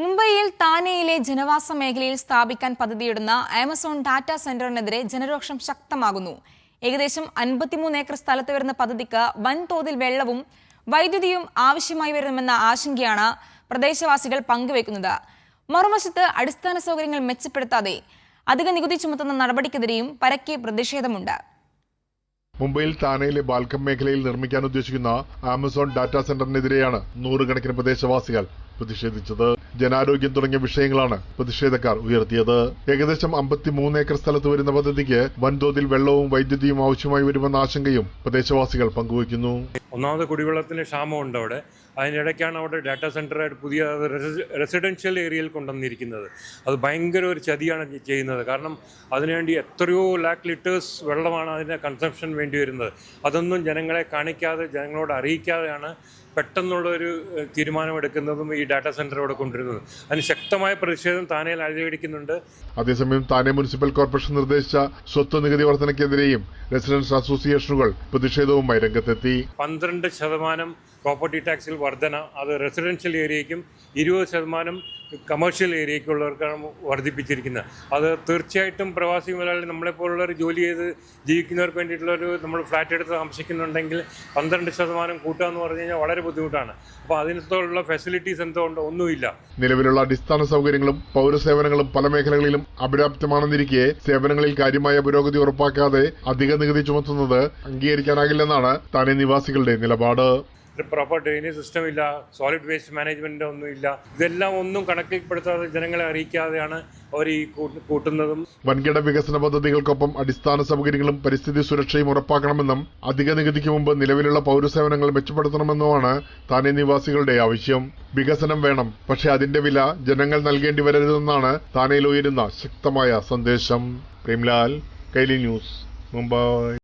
മുംബൈയിൽ താനെയിലെ ജനവാസ മേഖലയിൽ സ്ഥാപിക്കാൻ പദ്ധതിയിടുന്ന ആമസോൺ ഡാറ്റാ സെന്ററിനെതിരെ ജനരോഷം ശക്തമാകുന്നു. ഏകദേശം 53 ഏക്കർ സ്ഥലത്ത് വരുന്ന പദ്ധതിക്ക് വൻതോതിൽ വെള്ളവും വൈദ്യുതിയും ആവശ്യമായി വരുമെന്ന ആശങ്കയാണ് പ്രദേശവാസികൾ പങ്കുവെക്കുന്നത്. മറുവശത്ത് അടിസ്ഥാന സൗകര്യങ്ങൾ മെച്ചപ്പെടുത്താതെ അധിക നികുതി ചുമത്തുന്ന നടപടിക്കെതിരെയും പരക്കെ പ്രതിഷേധമുണ്ട്. മുംബൈയിൽ താനെയിലെ ബാൽക്കം മേഖലയിൽ നിർമ്മിക്കാൻ ഉദ്ദേശിക്കുന്ന ആമസോൺ ഡാറ്റാ സെന്ററിനെതിരെയാണ് നൂറുകണക്കിന് പ്രദേശവാസികൾ പ്രതിഷേധിച്ചത്. ജനാരോഗ്യം തുടങ്ങിയ വിഷയങ്ങളാണ് പ്രതിഷേധക്കാർ ഉയർത്തിയത്. ഏകദേശം 53 ഏക്കർ സ്ഥലത്ത് വരുന്ന പദ്ധതിക്ക് വൻതോതിൽ വെള്ളവും വൈദ്യുതിയും ആവശ്യമായി വരുമെന്ന ആശങ്കയും പ്രദേശവാസികൾ പങ്കുവയ്ക്കുന്നു. ഒന്നാമത് കുടിവെള്ളത്തിന് ക്ഷാമമുണ്ട് അവിടെ. അതിനിടയ്ക്കാണ് അവിടെ ഡാറ്റാ സെൻ്ററായിട്ട് പുതിയ റെസിഡൻഷ്യൽ ഏരിയയിൽ കൊണ്ടുവന്നിരിക്കുന്നത്. അത് ഭയങ്കര ഒരു ചതിയാണ് ചെയ്യുന്നത്. കാരണം അതിനുവേണ്ടി എത്രയോ ലാക്ക് ലിറ്റേഴ്സ് വെള്ളമാണ് അതിൻ്റെ കൺസംഷൻ വേണ്ടി വരുന്നത്. അതൊന്നും ജനങ്ങളെ കാണിക്കാതെ, ജനങ്ങളോട് അറിയിക്കാതെയാണ് പെട്ടെന്നുള്ളൊരു തീരുമാനമെടുക്കുന്നതും ഈ ഡാറ്റാ സെൻ്റർ ഇവിടെ കൊണ്ടുവരുന്നത്. അതിന് ശക്തമായ പ്രതിഷേധം താനെയിൽ അഴിവടിക്കുന്നുണ്ട്. അതേസമയം താനെ മുനിസിപ്പൽ കോർപ്പറേഷൻ നിർദ്ദേശിച്ച സ്വത്ത് നികുതി വർധനയ്ക്കെതിരെയും റെസിഡൻസ് അസോസിയേഷനുകൾ പ്രതിഷേധവുമായി രംഗത്തെത്തി. 12% പ്രോപ്പർട്ടി ടാക്സിൽ വർധന, അത് റെസിഡൻഷ്യൽ ഏരിയയ്ക്കും 20% കമേഴ്ഷ്യൽ ഏരിയയ്ക്കുള്ളവർക്കാണ് വർദ്ധിപ്പിച്ചിരിക്കുന്നത്. അത് തീർച്ചയായിട്ടും പ്രവാസി മലയാളി നമ്മളെപ്പോലുള്ളവർ ജോലി ചെയ്ത് ജീവിക്കുന്നവർക്ക് വേണ്ടിയിട്ടുള്ളൊരു നമ്മൾ ഫ്ലാറ്റ് എടുത്ത് താമസിക്കുന്നുണ്ടെങ്കിൽ 12% കൂട്ടുക എന്ന് പറഞ്ഞു കഴിഞ്ഞാൽ വളരെ ബുദ്ധിമുട്ടാണ്. അപ്പോൾ അതിനകത്തുള്ള ഫെസിലിറ്റീസ് എന്തുകൊണ്ട് ഒന്നുമില്ല. നിലവിലുള്ള അടിസ്ഥാന സൗകര്യങ്ങളും പൗരസേവനങ്ങളും പല മേഖലകളിലും അപര്യാപ്തമാണെന്നിരിക്കെ സേവനങ്ങളിൽ കാര്യമായ പുരോഗതി ഉറപ്പാക്കാതെ അധിക നികുതി ചുമത്തുന്നത് അംഗീകരിക്കാനാകില്ലെന്നാണ് താനെ നിവാസികളുടെ നിലപാട്. പ്രോപ്പർ ഡ്രെയിനേജ് സിസ്റ്റം ഇല്ല, സോളിഡ് വേസ്റ്റ് മാനേജ്മെന്റ് ഒന്നുമില്ല. ഇതെല്ലാം ഒന്നും കണക്കിൽപ്പെടുത്താതെ ജനങ്ങളെ അറിയിക്കാതെയാണ് അവർ ഈ കൂട്ടുന്നതും. വൻകിട വികസന പദ്ധതികൾക്കൊപ്പം അടിസ്ഥാന സൗകര്യങ്ങളും പരിസ്ഥിതി സുരക്ഷയും ഉറപ്പാക്കണമെന്നും അധിക നികുതിക്ക് മുമ്പ് നിലവിലുള്ള പൗരസേവനങ്ങൾ മെച്ചപ്പെടുത്തണമെന്നുമാണ് താനെ നിവാസികളുടെ ആവശ്യം. വികസനം വേണം, പക്ഷേ അതിന്റെ വില ജനങ്ങൾ നൽകേണ്ടി വരരുതെന്നാണ് താനെയിൽ ഉയരുന്ന ശക്തമായ സന്ദേശം. പ്രേംലാൽ, കൈലി ന്യൂസ്, മുംബൈ.